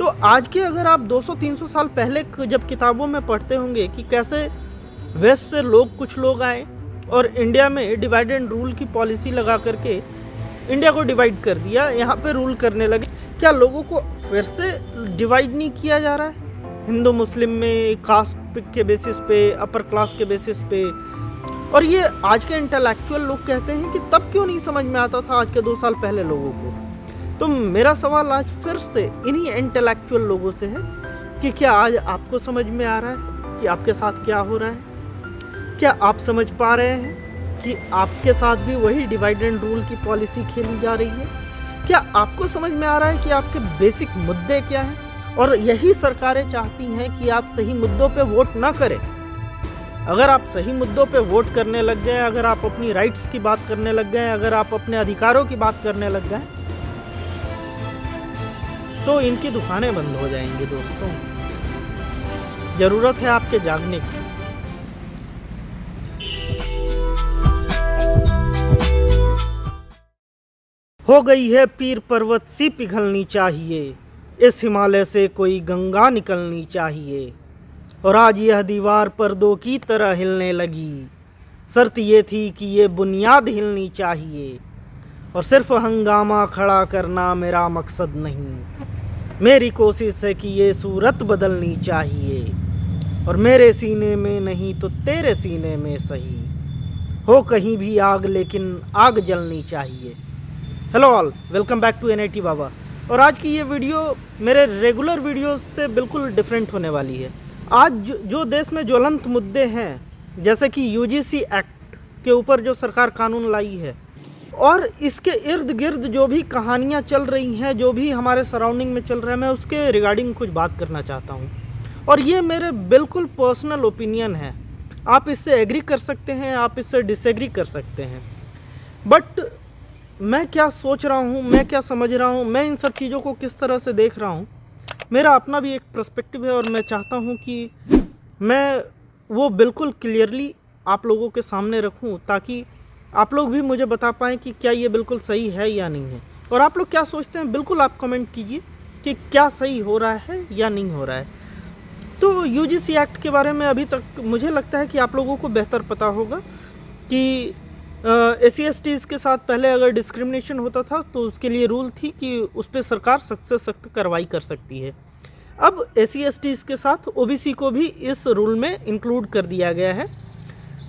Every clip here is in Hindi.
तो आज के अगर आप 200-300 साल पहले जब किताबों में पढ़ते होंगे कि कैसे वेस्ट से कुछ लोग आए और इंडिया में डिवाइड एंड रूल की पॉलिसी लगा करके इंडिया को डिवाइड कर दिया, यहाँ पे रूल करने लगे। क्या लोगों को फिर से डिवाइड नहीं किया जा रहा है हिंदू मुस्लिम में, कास्ट के बेसिस पे, अपर क्लास के बेसिस पे? और ये आज के इंटेलेक्चुअल लोग कहते हैं कि तब क्यों नहीं समझ में आता था आज के 2 साल पहले लोगों को। तो मेरा सवाल आज फिर से इन्हीं इंटेलेक्चुअल लोगों से है कि क्या आज आपको समझ में आ रहा है कि आपके साथ क्या हो रहा है? क्या आप समझ पा रहे हैं कि आपके साथ भी वही डिवाइड एंड रूल की पॉलिसी खेली जा रही है? क्या आपको समझ में आ रहा है कि आपके बेसिक मुद्दे क्या हैं? और यही सरकारें चाहती हैं कि आप सही मुद्दों पे वोट ना करें। अगर आप सही मुद्दों पे वोट करने लग गए, अगर आप अपनी राइट्स की बात करने लग गए, अगर आप अपने अधिकारों की बात करने लग गए, तो इनकी दुकानें बंद हो जाएंगी। दोस्तों, जरूरत है आपके जागने की। हो गई है पीर पर्वत सी पिघलनी चाहिए, इस हिमालय से कोई गंगा निकलनी चाहिए। और आज यह दीवार पर्दों की तरह हिलने लगी। शर्त ये थी कि ये बुनियाद हिलनी चाहिए, और सिर्फ हंगामा खड़ा करना मेरा मकसद नहीं। मेरी कोशिश है कि ये सूरत बदलनी चाहिए, और मेरे सीने में नहीं तो तेरे सीने में सही। हो कहीं भी आग, लेकिन आग जलनी चाहिए। Hello all, welcome back to NIT Baba. और आज की ये वीडियो मेरे रेगुलर वीडियोस से बिल्कुल डिफरेंट होने वाली है। आज जो देश में ज्वलंत मुद्दे हैं, जैसे कि यूजीसी एक्ट के ऊपर जो सरकार कानून लाई है, और इसके इर्द गिर्द जो भी कहानियाँ चल रही हैं, जो भी हमारे सराउंडिंग में चल रहा है, मैं उसके रिगार्डिंग कुछ बात करना चाहता हूँ। और ये मेरे बिल्कुल पर्सनल ओपिनियन है। आप इससे एग्री कर सकते हैं, आप इससे डिसएग्री कर सकते हैं, बट मैं क्या सोच रहा हूँ, मैं क्या समझ रहा हूँ, मैं इन सब चीज़ों को किस तरह से देख रहा हूँ, मेरा अपना भी एक पर्सपेक्टिव है। और मैं चाहता हूँ कि मैं वो बिल्कुल क्लियरली आप लोगों के सामने रखूँ, ताकि आप लोग भी मुझे बता पाएँ कि क्या ये बिल्कुल सही है या नहीं है। और आप लोग क्या सोचते हैं, बिल्कुल आप कमेंट कीजिए कि क्या सही हो रहा है या नहीं हो रहा है। तो यूजीसी एक्ट के बारे में अभी तक मुझे लगता है कि आप लोगों को बेहतर पता होगा कि SC/STs के साथ पहले अगर डिस्क्रिमिनेशन होता था तो उसके लिए रूल थी कि उस पर सरकार सख्त से सख्त कार्रवाई कर सकती है। अब SC/STs के साथ OBC को भी इस रूल में इंक्लूड कर दिया गया है।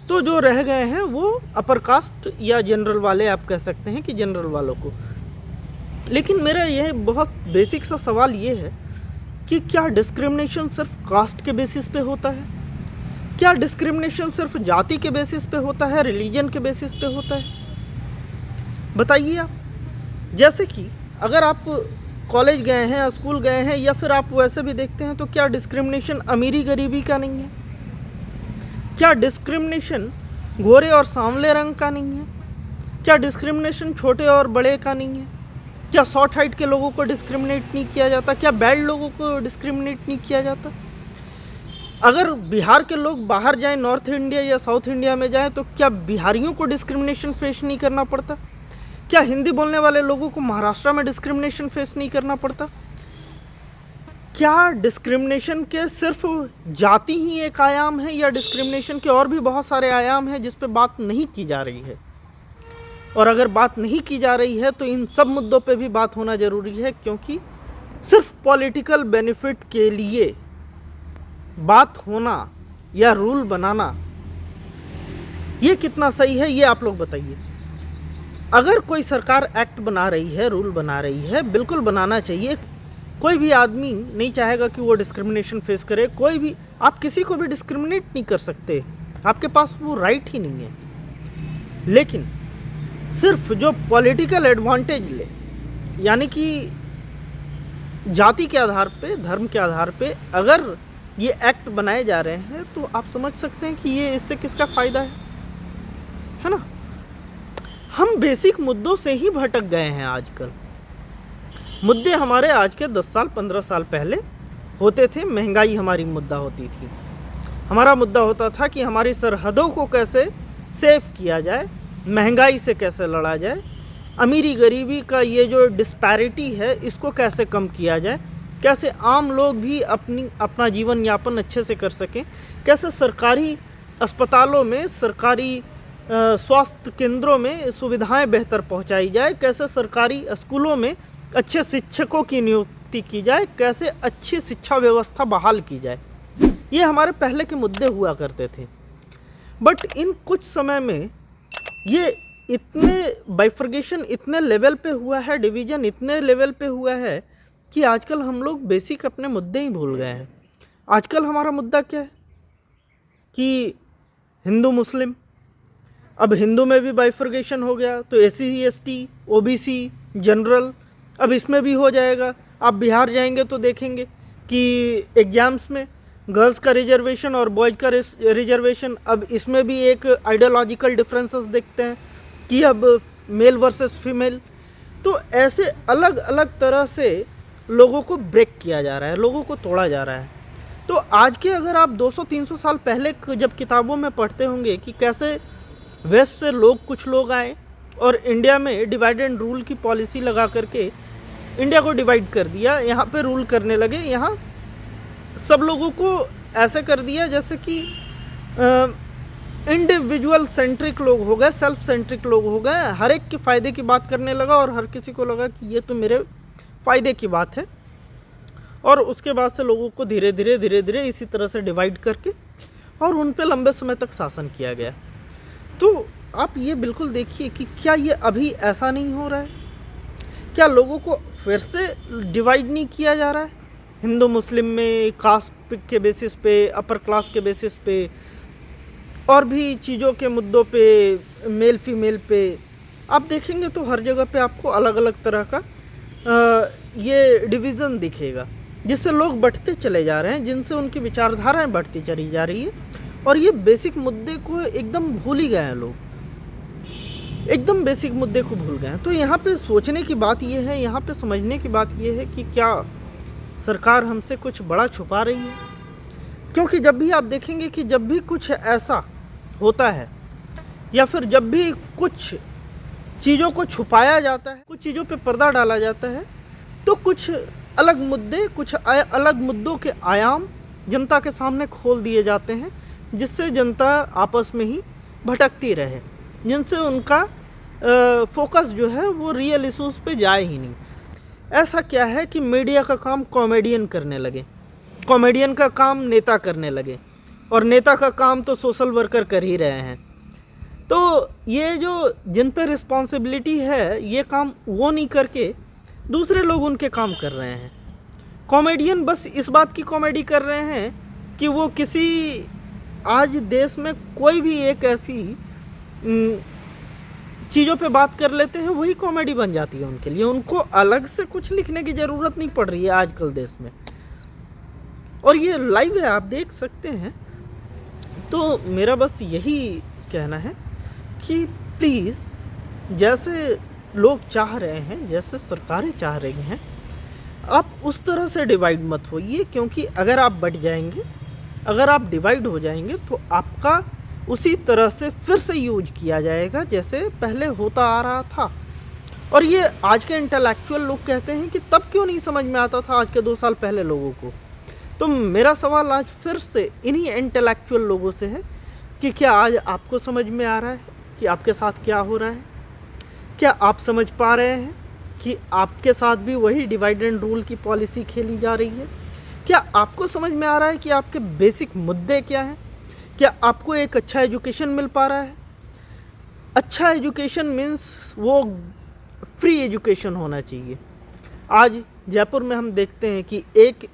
तो जो रह गए हैं वो अपर कास्ट या जनरल वाले, आप कह सकते हैं कि जनरल वालों को। लेकिन मेरा यह बहुत बेसिक सा सवाल ये है कि क्या डिस्क्रिमिनेशन सिर्फ कास्ट के बेसिस पे होता है? क्या डिस्क्रिमिनेशन सिर्फ जाति के बेसिस पे होता है, रिलीजन के बेसिस पे होता है? बताइए आप। जैसे कि अगर आप कॉलेज गए हैं, स्कूल गए हैं, या फिर आप वैसे भी देखते हैं, तो क्या डिस्क्रिमिनेशन अमीरी गरीबी का नहीं है? क्या डिस्क्रिमिनेशन गोरे और सांवले रंग का नहीं है? क्या डिस्क्रिमिनेशन छोटे और बड़े का नहीं है? क्या शॉर्ट हाइट के लोगों को डिस्क्रिमिनेट नहीं किया जाता? क्या बैड लोगों को डिस्क्रिमिनेट नहीं किया जाता? अगर बिहार के लोग बाहर जाएं, नॉर्थ इंडिया या साउथ इंडिया में जाएं, तो क्या बिहारियों को डिस्क्रिमिनेशन फेस नहीं करना पड़ता? क्या हिंदी बोलने वाले लोगों को महाराष्ट्र में डिस्क्रिमिनेशन फेस नहीं करना पड़ता? क्या डिस्क्रिमिनेशन के सिर्फ जाति ही एक आयाम है, या डिस्क्रिमिनेशन के और भी बहुत सारे आयाम हैं जिस पे बात नहीं की जा रही है? और अगर बात नहीं की जा रही है तो इन सब मुद्दों पे भी बात होना ज़रूरी है, क्योंकि सिर्फ पॉलिटिकल बेनिफिट के लिए बात होना या रूल बनाना, ये कितना सही है, ये आप लोग बताइए। अगर कोई सरकार एक्ट बना रही है, रूल बना रही है, बिल्कुल बनाना चाहिए। कोई भी आदमी नहीं चाहेगा कि वो डिस्क्रिमिनेशन फेस करे। कोई भी, आप किसी को भी डिस्क्रिमिनेट नहीं कर सकते, आपके पास वो राइट ही नहीं है। लेकिन सिर्फ जो पॉलिटिकल एडवांटेज ले, यानी कि जाति के आधार पे, धर्म के आधार पे अगर ये एक्ट बनाए जा रहे हैं, तो आप समझ सकते हैं कि ये इससे किसका फ़ायदा है ना? हम बेसिक मुद्दों से ही भटक गए हैं आजकल। मुद्दे हमारे आज के 10 साल 15 साल पहले होते थे। महंगाई हमारी मुद्दा होती थी। हमारा मुद्दा होता था कि हमारी सरहदों को कैसे सेफ किया जाए, महंगाई से कैसे लड़ा जाए, अमीरी गरीबी का ये जो डिस्पैरिटी है इसको कैसे कम किया जाए। कैसे आम लोग भी अपना जीवन यापन अच्छे से कर सकें, कैसे सरकारी अस्पतालों में, सरकारी स्वास्थ्य केंद्रों में सुविधाएं बेहतर पहुंचाई जाए, कैसे सरकारी स्कूलों में अच्छे शिक्षकों की नियुक्ति की जाए, कैसे अच्छी शिक्षा व्यवस्था बहाल की जाए। ये हमारे पहले के मुद्दे हुआ करते थे। बट इन कुछ समय में ये इतने बाइफर्गेशन इतने लेवल पे हुआ है, डिवीज़न इतने लेवल पे हुआ है कि आजकल हम लोग बेसिक अपने मुद्दे ही भूल गए हैं। आजकल हमारा मुद्दा क्या है कि हिंदू मुस्लिम, अब हिंदू में भी बाइफर्गेशन हो गया तो SC ST OBC जनरल अब इसमें भी हो जाएगा। आप बिहार जाएंगे तो देखेंगे कि एग्ज़ाम्स में गर्ल्स का रिजर्वेशन और बॉयज़ का रिजर्वेशन, अब इसमें भी एक आइडियोलॉजिकल डिफरेंसेस देखते हैं कि अब मेल वर्सेस फीमेल। तो ऐसे अलग अलग तरह से लोगों को ब्रेक किया जा रहा है, लोगों को तोड़ा जा रहा है। तो आज के अगर आप 200-300 साल पहले जब किताबों में पढ़ते होंगे कि कैसे वेस्ट से कुछ लोग आए और इंडिया में डिवाइड एंड रूल की पॉलिसी लगा करके इंडिया को डिवाइड कर दिया, यहाँ पे रूल करने लगे, यहाँ सब लोगों को ऐसे कर दिया जैसे कि इंडिविजुअल सेंट्रिक लोग हो गए, सेल्फ सेंट्रिक लोग हो गए, हर एक के फ़ायदे की बात करने लगा और हर किसी को लगा कि ये तो मेरे फ़ायदे की बात है। और उसके बाद से लोगों को धीरे धीरे इसी तरह से डिवाइड करके और उन पे लंबे समय तक शासन किया गया। तो आप ये बिल्कुल देखिए कि क्या ये अभी ऐसा नहीं हो रहा है? क्या लोगों को फिर से डिवाइड नहीं किया जा रहा है हिंदू मुस्लिम में, कास्ट के बेसिस पे, अपर क्लास के बेसिस पे और भी चीज़ों के मुद्दों पे, मेल फीमेल पे? आप देखेंगे तो हर जगह पे आपको अलग अलग तरह का ये डिवीज़न दिखेगा जिससे लोग बढ़ते चले जा रहे हैं, जिनसे उनकी विचारधाराएं बढ़ती चली जा रही है और ये बेसिक मुद्दे को एकदम भूल ही गए हैं लोग, एकदम बेसिक मुद्दे को भूल गए हैं। तो यहाँ पे सोचने की बात ये है, यहाँ पे समझने की बात ये है कि क्या सरकार हमसे कुछ बड़ा छुपा रही है? क्योंकि जब भी आप देखेंगे कि जब भी कुछ ऐसा होता है या फिर जब भी कुछ चीज़ों को छुपाया जाता है, कुछ चीज़ों पे पर्दा डाला जाता है, तो कुछ अलग मुद्दे, कुछ अलग मुद्दों के आयाम जनता के सामने खोल दिए जाते हैं जिससे जनता आपस में ही भटकती रहे, जिनसे उनका फोकस जो है वो रियल इशूज़ पे जाए ही नहीं। ऐसा क्या है कि मीडिया का काम कॉमेडियन करने लगे, कॉमेडियन का काम नेता करने लगे और नेता का काम तो सोशल वर्कर कर ही रहे हैं। तो ये जो जिन पे रिस्पॉन्सिबिलिटी है ये काम वो नहीं करके दूसरे लोग उनके काम कर रहे हैं। कॉमेडियन बस इस बात की कॉमेडी कर रहे हैं कि वो किसी आज देश में कोई भी एक ऐसी चीज़ों पे बात कर लेते हैं, वही कॉमेडी बन जाती है उनके लिए। उनको अलग से कुछ लिखने की ज़रूरत नहीं पड़ रही है आजकल देश में, और ये लाइव है, आप देख सकते हैं। तो मेरा बस यही कहना है कि प्लीज़ जैसे लोग चाह रहे हैं, जैसे सरकारें चाह रही हैं, आप उस तरह से डिवाइड मत होइए, क्योंकि अगर आप बट जाएंगे, अगर आप डिवाइड हो जाएंगे तो आपका उसी तरह से फिर से यूज किया जाएगा जैसे पहले होता आ रहा था। और ये आज के इंटेलेक्चुअल लोग कहते हैं कि तब क्यों नहीं समझ में आता था आज के 2 साल पहले लोगों को। तो मेरा सवाल आज फिर से इन्हीं इंटेलेक्चुअल लोगों से है कि क्या आज आपको समझ में आ रहा है कि आपके साथ क्या हो रहा है? क्या आप समझ पा रहे हैं कि आपके साथ भी वही डिवाइड एंड रूल की पॉलिसी खेली जा रही है? क्या आपको समझ में आ रहा है कि आपके बेसिक मुद्दे क्या हैं? क्या आपको एक अच्छा एजुकेशन मिल पा रहा है? अच्छा एजुकेशन मीन्स वो फ्री एजुकेशन होना चाहिए। आज जयपुर में हम देखते हैं कि एक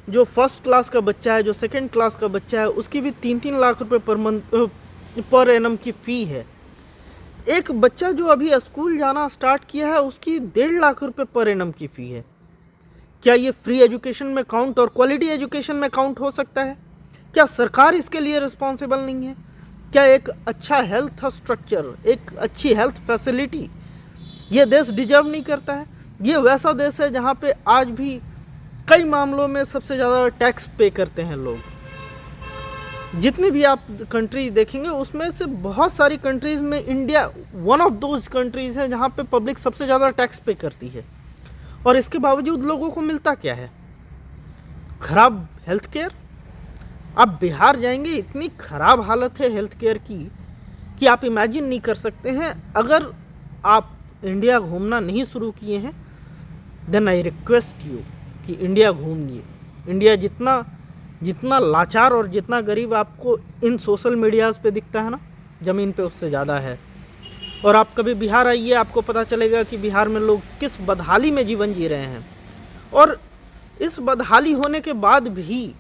जो फर्स्ट क्लास का बच्चा है, जो सेकंड क्लास का बच्चा है, उसकी भी 3-3 लाख रुपए पर एनम की फ़ी है। एक बच्चा जो अभी स्कूल जाना स्टार्ट किया है उसकी 1.5 लाख रुपए पर एनम की फ़ी है। क्या ये फ्री एजुकेशन में काउंट और क्वालिटी एजुकेशन में काउंट हो सकता है? क्या सरकार इसके लिए रिस्पॉन्सिबल नहीं है? क्या एक अच्छा हेल्थ स्ट्रक्चर, एक अच्छी हेल्थ फैसिलिटी ये देश डिजर्व नहीं करता है? ये वैसा देश है जहाँ पे आज भी कई मामलों में सबसे ज़्यादा टैक्स पे करते हैं लोग। जितनी भी आप कंट्रीज देखेंगे उसमें से बहुत सारी कंट्रीज़ में India one of those countries है जहाँ पे पब्लिक सबसे ज़्यादा टैक्स पे करती है, और इसके बावजूद लोगों को मिलता क्या है? खराब हेल्थ केयर। आप बिहार जाएंगे, इतनी खराब हालत है हेल्थ केयर की कि आप इमेजिन नहीं कर सकते हैं। अगर आप इंडिया घूमना नहीं शुरू किए हैं, देन आई रिक्वेस्ट यू कि इंडिया घूमिए। इंडिया जितना जितना लाचार और जितना गरीब आपको इन सोशल मीडियाज़ पे दिखता है ना, ज़मीन पे उससे ज़्यादा है। और आप कभी बिहार आइए, आपको पता चलेगा कि बिहार में लोग किस बदहाली में जीवन जी रहे हैं। और इस बदहाली होने के बाद भी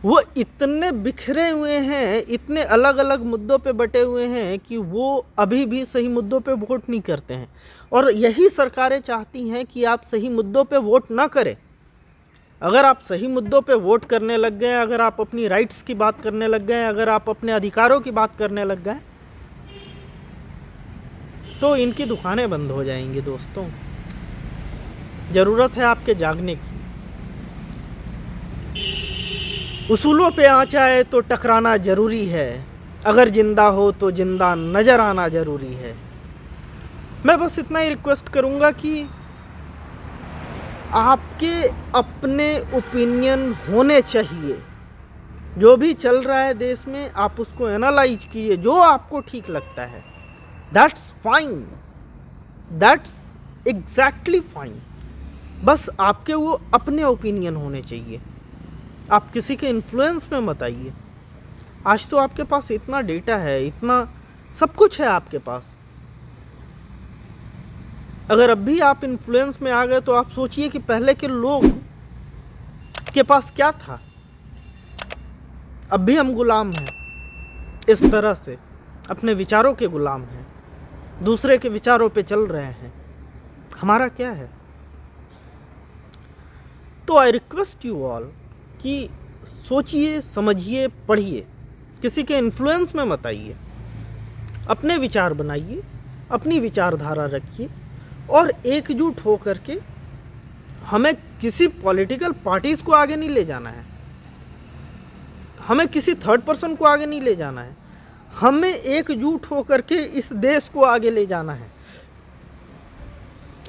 वो इतने बिखरे हुए हैं, इतने अलग अलग मुद्दों पे बटे हुए हैं कि वो अभी भी सही मुद्दों पे वोट नहीं करते हैं। और यही सरकारें चाहती हैं कि आप सही मुद्दों पे वोट ना करें। अगर आप सही मुद्दों पे वोट करने लग गए, अगर आप अपनी राइट्स की बात करने लग गए, अगर आप अपने अधिकारों की बात करने लग गए, तो इनकी दुकानें बंद हो जाएंगी दोस्तों। ज़रूरत है आपके जागने की। उसूलों पे आँच आए तो टकराना ज़रूरी है, अगर जिंदा हो तो जिंदा नज़र आना ज़रूरी है। मैं बस इतना ही रिक्वेस्ट करूँगा कि आपके अपने ओपिनियन होने चाहिए। जो भी चल रहा है देश में, आप उसको एनालाइज कीजिए, जो आपको ठीक लगता है। That's fine, that's exactly fine. बस आपके वो अपने ओपिनियन होने चाहिए। आप किसी के इन्फ्लुएंस में मत आइए। आज तो आपके पास इतना डेटा है, इतना सब कुछ है आपके पास। अगर अब भी आप इन्फ्लुएंस में आ गए तो आप सोचिए कि पहले के लोग के पास क्या था। अब भी हम गुलाम हैं, इस तरह से अपने विचारों के गुलाम हैं, दूसरे के विचारों पे चल रहे हैं। हमारा क्या है? तो आई रिक्वेस्ट यू ऑल कि सोचिए, समझिए, पढ़िए, किसी के इन्फ्लुएंस में मत आइए। अपने विचार बनाइए, अपनी विचारधारा रखिए और एकजुट होकर के हमें किसी पॉलिटिकल पार्टीज को आगे नहीं ले जाना है, हमें किसी थर्ड पर्सन को आगे नहीं ले जाना है। हमें एकजुट होकर के इस देश को आगे ले जाना है।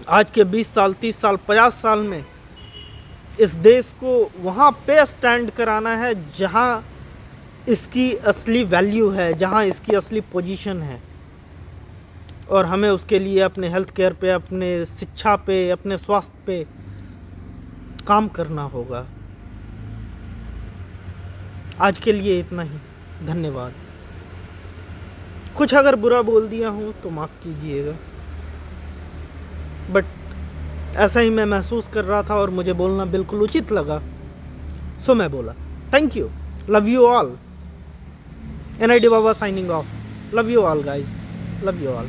आज के 20 साल, 30 साल, 50 साल में इस देश को वहाँ पे स्टैंड कराना है जहाँ इसकी असली वैल्यू है, जहाँ इसकी असली पोजीशन है। और हमें उसके लिए अपने हेल्थ केयर पे, अपने शिक्षा पे, अपने स्वास्थ्य पे काम करना होगा। आज के लिए इतना ही। धन्यवाद। कुछ अगर बुरा बोल दिया हूँ तो माफ़ कीजिएगा, बट ऐसा ही मैं महसूस कर रहा था और मुझे बोलना बिल्कुल उचित लगा, सो मैं बोला। Thank you, love you all. NID Baba signing off. Love you all guys, love you all.